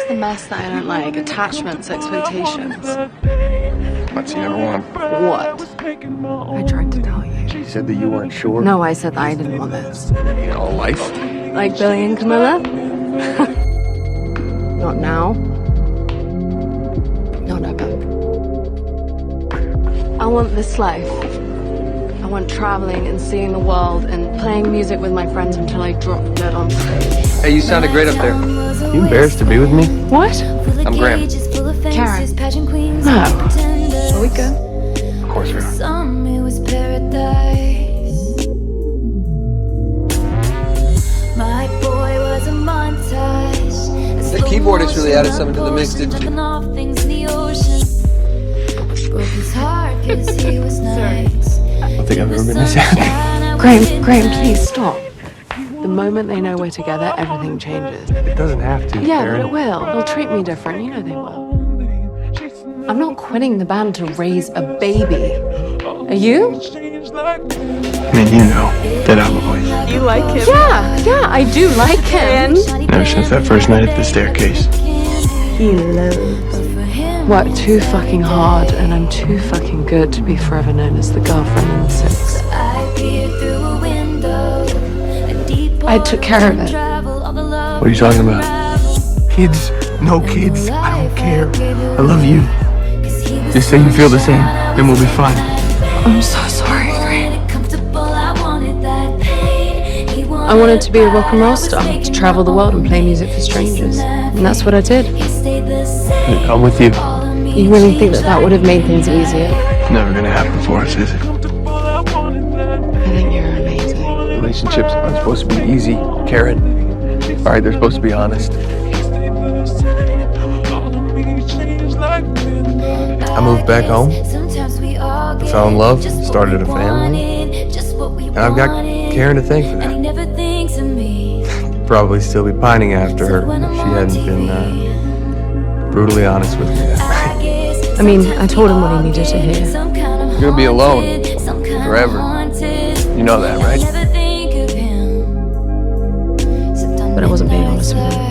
just the mess that I don't like. Attachments, expectations. What's the other one? What? I tried to tell you. She said that you weren't sure. No, I said that I didn't want this. In all life? Like Billy and Camilla? Not now. Not ever. I want this life. I want traveling and seeing the world and playing music with my friends until I drop dead on stage. Hey, you sounded great up there. You embarrassed to be with me? What? I'm Graham. Karen. No. Are we good? Of course we are. It was paradise. My boy was a montage. The keyboardist really added something to the mix, didn't she? Broke his heart 'cause he was nice. I don't think I've ever been this happy. Graham, please stop. The moment they know we're together, everything changes. It doesn't have to, Yeah, Karen. but it will. They'll treat me different. You know they will. I'm not quitting the band to raise a baby. Are you? I mean, you know that I'm always. You like him? Yeah, I do like him. Ever since that first night at the staircase. He loves. Work too fucking hard, and I'm too fucking good to be forever known as the girlfriend in 6. I took care of it. What are you talking about? Kids, no kids, I don't care. I love you. Just say you feel the same, then we'll be fine. I'm so sorry, Graham. I wanted to be a rock and roll star, to travel the world and play music for strangers. And that's what I did. I'm with you. You really think that that would have made things easier? It's never gonna happen for us, is it? I think you're amazing. Relationships aren't supposed to be easy, Karen. All right, they're supposed to be honest. I moved back home, fell in love, started a family, and I've got Karen to thank for that. Probably still be pining after her if she hadn't been brutally honest with me that night. I mean, I told him what he needed to hear. You're gonna be alone forever. You know that, right? But I wasn't being honest with him.